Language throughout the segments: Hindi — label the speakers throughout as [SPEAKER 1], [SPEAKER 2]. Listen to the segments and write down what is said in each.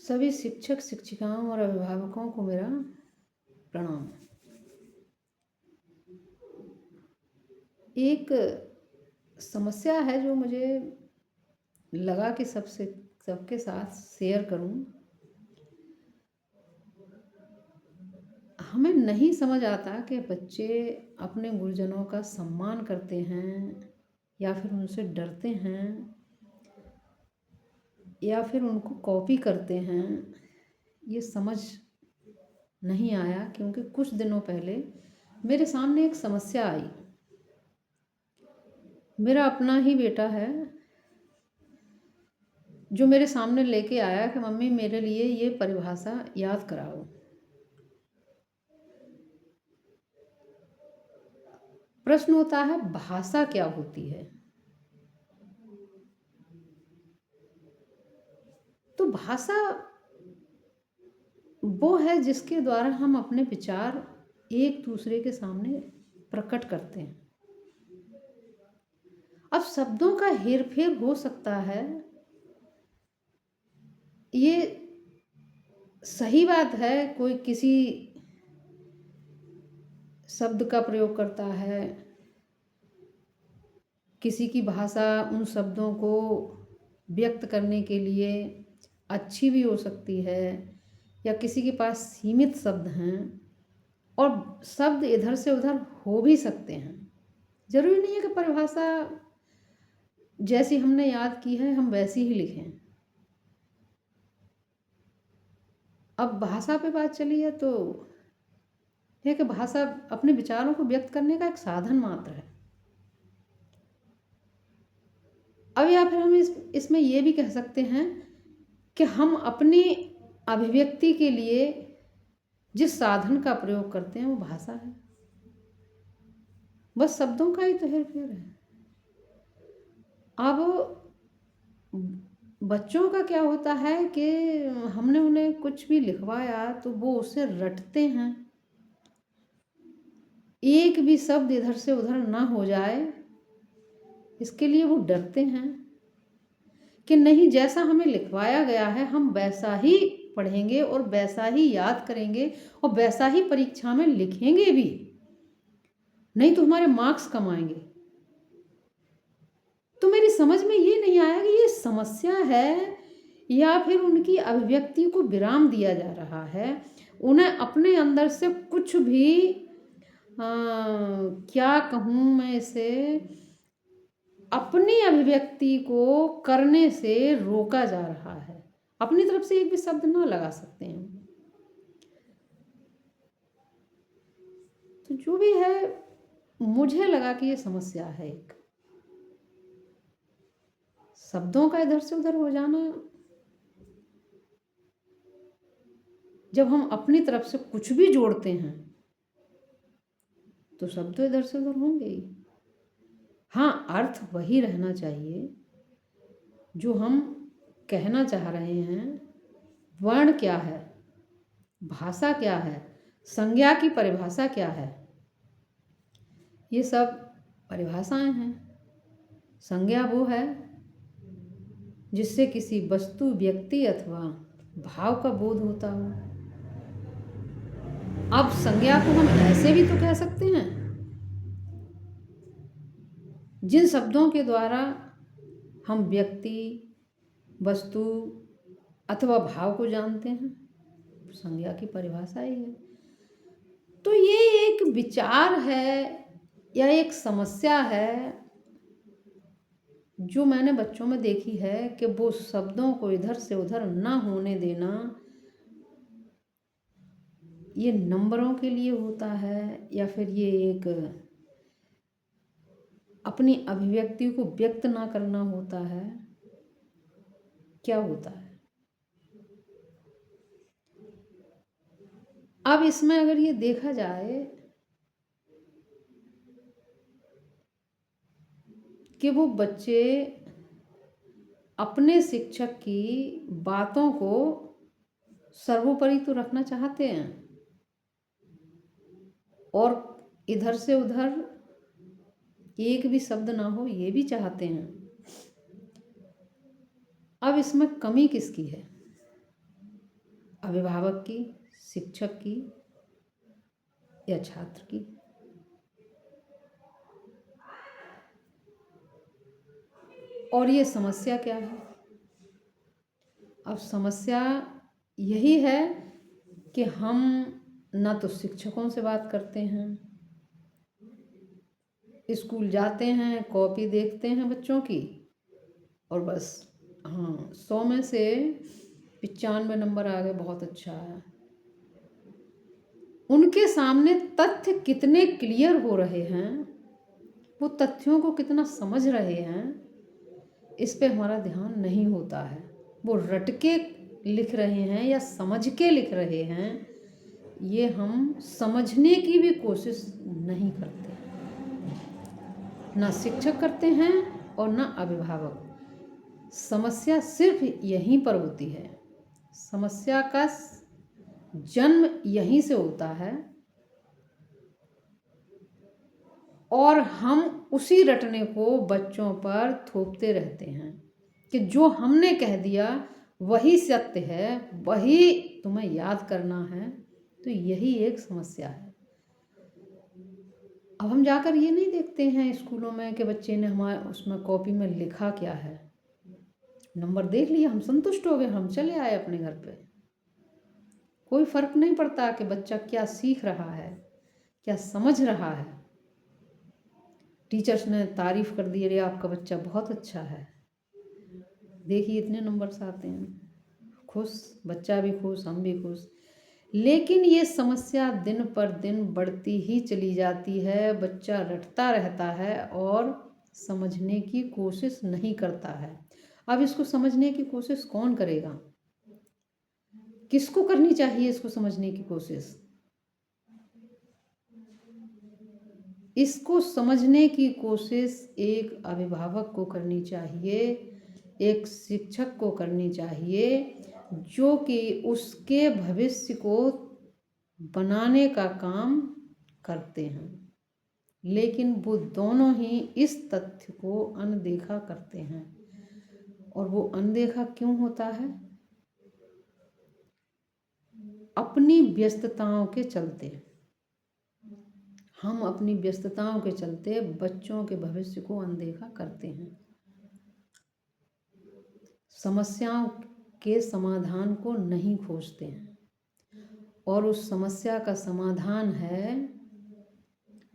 [SPEAKER 1] सभी शिक्षक शिक्षिकाओं और अभिभावकों को मेरा प्रणाम। एक समस्या है जो मुझे लगा कि सबके साथ शेयर करूं। हमें नहीं समझ आता कि बच्चे अपने गुरुजनों का सम्मान करते हैं या फिर उनसे डरते हैं या फिर उनको कॉपी करते हैं। ये समझ नहीं आया क्योंकि कुछ दिनों पहले मेरे सामने एक समस्या आई। मेरा अपना ही बेटा है जो मेरे सामने लेके आया कि मम्मी मेरे लिए ये परिभाषा याद कराओ। प्रश्न होता है भाषा क्या होती है। तो भाषा वो है जिसके द्वारा हम अपने विचार एक दूसरे के सामने प्रकट करते हैं। अब शब्दों का हेरफेर हो सकता है, ये सही बात है। कोई किसी शब्द का प्रयोग करता है, किसी की भाषा उन शब्दों को व्यक्त करने के लिए अच्छी भी हो सकती है या किसी के पास सीमित शब्द हैं और शब्द इधर से उधर हो भी सकते हैं। जरूरी नहीं है कि परिभाषा जैसी हमने याद की है हम वैसी ही लिखें। अब भाषा पे बात चली है तो यह कि भाषा अपने विचारों को व्यक्त करने का एक साधन मात्र है। अब या फिर हम इसमें यह भी कह सकते हैं कि हम अपनी अभिव्यक्ति के लिए जिस साधन का प्रयोग करते हैं वो भाषा है। बस शब्दों का ही तो हेरफेर है। अब बच्चों का क्या होता है कि हमने उन्हें कुछ भी लिखवाया तो वो उसे रटते हैं। एक भी शब्द इधर से उधर ना हो जाए इसके लिए वो डरते हैं कि नहीं, जैसा हमें लिखवाया गया है हम वैसा ही पढ़ेंगे और वैसा ही याद करेंगे और वैसा ही परीक्षा में लिखेंगे भी, नहीं तो हमारे मार्क्स कम आएंगे। तो मेरी समझ में ये नहीं आया कि ये समस्या है या फिर उनकी अभिव्यक्ति को विराम दिया जा रहा है। उन्हें अपने अंदर से कुछ भी क्या कहूँ मैं इसे, अपनी अभिव्यक्ति को करने से रोका जा रहा है। अपनी तरफ से एक भी शब्द ना लगा सकते हैं। तो जो भी है मुझे लगा कि ये समस्या है एक शब्दों का इधर से उधर हो जाना। जब हम अपनी तरफ से कुछ भी जोड़ते हैं तो शब्द इधर से उधर होंगे ही। हाँ, अर्थ वही रहना चाहिए जो हम कहना चाह रहे हैं। वर्ण क्या है, भाषा क्या है, संज्ञा की परिभाषा क्या है, ये सब परिभाषाएं हैं। संज्ञा वो है जिससे किसी वस्तु, व्यक्ति अथवा भाव का बोध होता हो। अब संज्ञा को हम ऐसे भी तो कह सकते हैं जिन शब्दों के द्वारा हम व्यक्ति, वस्तु अथवा भाव को जानते हैं, संज्ञा की परिभाषा ही है। तो ये एक विचार है या एक समस्या है जो मैंने बच्चों में देखी है कि वो शब्दों को इधर से उधर ना होने देना। ये नंबरों के लिए होता है या फिर ये एक अपनी अभिव्यक्ति को व्यक्त ना करना होता है, क्या होता है। अब इसमें अगर ये देखा जाए कि वो बच्चे अपने शिक्षक की बातों को सर्वोपरि तो रखना चाहते हैं और इधर से उधर एक भी शब्द ना हो ये भी चाहते हैं। अब इसमें कमी किसकी है? अभिभावक की, शिक्षक की या छात्र की। और ये समस्या क्या है? अब समस्या यही है कि हम ना तो शिक्षकों से बात करते हैं, स्कूल जाते हैं, कॉपी देखते हैं बच्चों की और बस, हाँ, 100 में से 95 नंबर आ गए, बहुत अच्छा है। उनके सामने तथ्य कितने क्लियर हो रहे हैं, वो तथ्यों को कितना समझ रहे हैं, इस पे हमारा ध्यान नहीं होता है। वो रट के लिख रहे हैं या समझ के लिख रहे हैं, ये हम समझने की भी कोशिश नहीं करते। ना शिक्षक करते हैं और ना अभिभावक। समस्या सिर्फ यहीं पर होती है। समस्या का जन्म यहीं से होता है और हम उसी रटने को बच्चों पर थोपते रहते हैं कि जो हमने कह दिया वही सत्य है, वही तुम्हें याद करना है। तो यही एक समस्या है। अब हम जाकर ये नहीं देखते हैं स्कूलों में कि बच्चे ने हमारे उसमें कॉपी में लिखा क्या है। नंबर देख लिया, हम संतुष्ट हो गए, हम चले आए अपने घर पे। कोई फर्क नहीं पड़ता कि बच्चा क्या सीख रहा है, क्या समझ रहा है। टीचर्स ने तारीफ कर दी, अरे आपका बच्चा बहुत अच्छा है, देखिए इतने नंबर्स आते हैं, खुश, बच्चा भी खुश, हम भी खुश। लेकिन ये समस्या दिन पर दिन बढ़ती ही चली जाती है। बच्चा रटता रहता है और समझने की कोशिश नहीं करता है। अब इसको समझने की कोशिश कौन करेगा? किसको करनी चाहिए इसको समझने की कोशिश? इसको समझने की कोशिश एक अभिभावक को करनी चाहिए, एक शिक्षक को करनी चाहिए, जो कि उसके भविष्य को बनाने का काम करते हैं। लेकिन वो दोनों ही इस तथ्य को अनदेखा करते हैं। और वो अनदेखा क्यों होता है? अपनी व्यस्तताओं के चलते। हम अपनी व्यस्तताओं के चलते बच्चों के भविष्य को अनदेखा करते हैं। समस्याओं के समाधान को नहीं खोजते हैं। और उस समस्या का समाधान है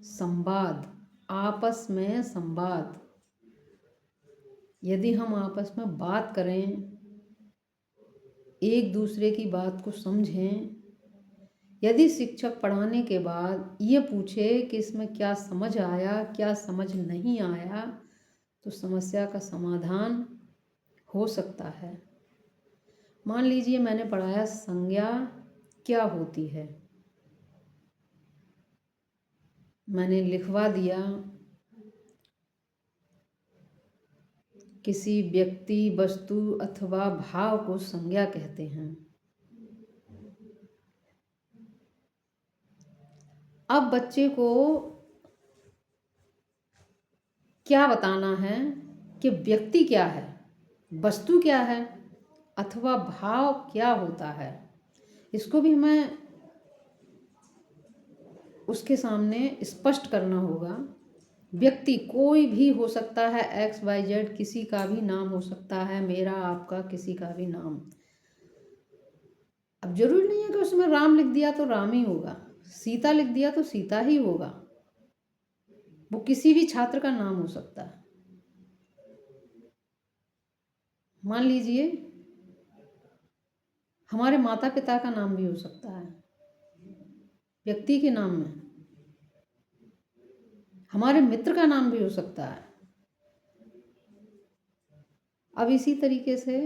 [SPEAKER 1] संवाद, आपस में संवाद। यदि हम आपस में बात करें, एक दूसरे की बात को समझें, यदि शिक्षक पढ़ाने के बाद ये पूछे कि इसमें क्या समझ आया, क्या समझ नहीं आया, तो समस्या का समाधान हो सकता है। मान लीजिए मैंने पढ़ाया संज्ञा क्या होती है, मैंने लिखवा दिया किसी व्यक्ति, वस्तु अथवा भाव को संज्ञा कहते हैं। अब बच्चे को क्या बताना है कि व्यक्ति क्या है, वस्तु क्या है, अथवा भाव क्या होता है। इसको भी हमें उसके सामने स्पष्ट करना होगा। व्यक्ति कोई भी हो सकता है, XYZ, किसी का भी नाम हो सकता है, मेरा, आपका, किसी का भी नाम। अब जरूरी नहीं है कि उसमें राम लिख दिया तो राम ही होगा, सीता लिख दिया तो सीता ही होगा। वो किसी भी छात्र का नाम हो सकता है। मान लीजिए हमारे माता पिता का नाम भी हो सकता है व्यक्ति के नाम में, हमारे मित्र का नाम भी हो सकता है। अब इसी तरीके से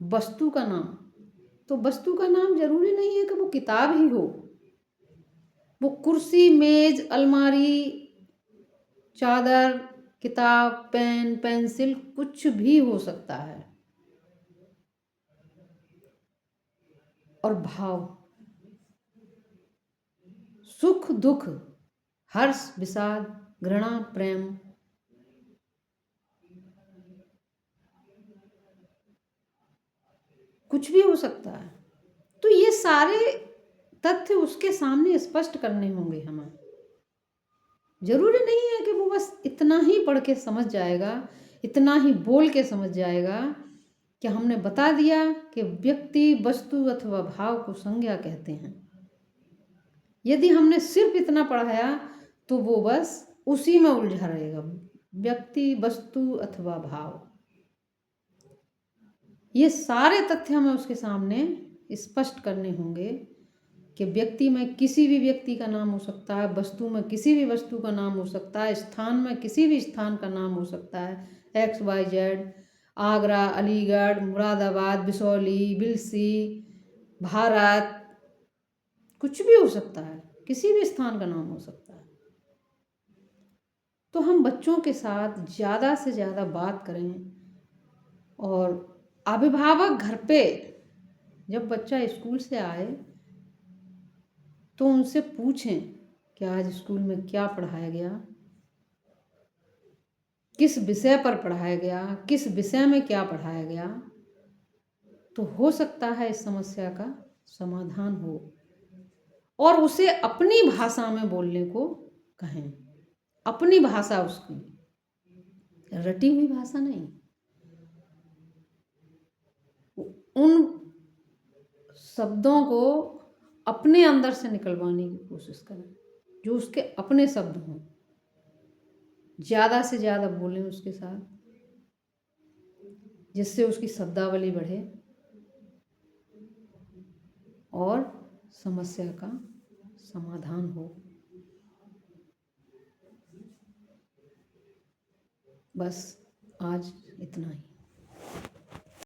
[SPEAKER 1] वस्तु का नाम, तो वस्तु का नाम जरूरी नहीं है कि वो किताब ही हो। वो कुर्सी, मेज, अलमारी, चादर, किताब, पेन, पेंसिल, कुछ भी हो सकता है। और भाव, सुख, दुख, हर्ष, विषाद, घृणा, प्रेम, कुछ भी हो सकता है। सारे तथ्य उसके सामने स्पष्ट करने होंगे हमें। जरूरी नहीं है कि वो बस इतना ही पढ़ के समझ जाएगा, इतना ही बोल के समझ जाएगा कि हमने बता दिया कि व्यक्ति, वस्तु अथवा भाव को संज्ञा कहते हैं। यदि हमने सिर्फ इतना पढ़ाया तो वो बस उसी में उलझा रहेगा, व्यक्ति, वस्तु अथवा भाव। ये सारे तथ्य हमें उसके सामने स्पष्ट करने होंगे कि व्यक्ति में किसी भी व्यक्ति का नाम हो सकता है, वस्तु में किसी भी वस्तु का नाम हो सकता है, स्थान में किसी भी स्थान का नाम हो सकता है, XYZ, आगरा, अलीगढ़, मुरादाबाद, बिसौली, बिलसी, भारत, कुछ भी हो सकता है, किसी भी स्थान का नाम हो सकता है। तो हम बच्चों के साथ ज़्यादा से ज़्यादा बात करें, और अभिभावक घर पे जब बच्चा स्कूल से आए तो उनसे पूछें कि आज स्कूल में क्या पढ़ाया गया, किस विषय पर पढ़ाया गया, किस विषय में क्या पढ़ाया गया। तो हो सकता है इस समस्या का समाधान हो, और उसे अपनी भाषा में बोलने को कहें। अपनी भाषा, उसकी रटी हुई भाषा नहीं, उन शब्दों को अपने अंदर से निकलवाने की कोशिश करें जो उसके अपने शब्द हों। ज़्यादा से ज़्यादा बोलें उसके साथ, जिससे उसकी शब्दावली बढ़े और समस्या का समाधान हो। बस आज इतना ही।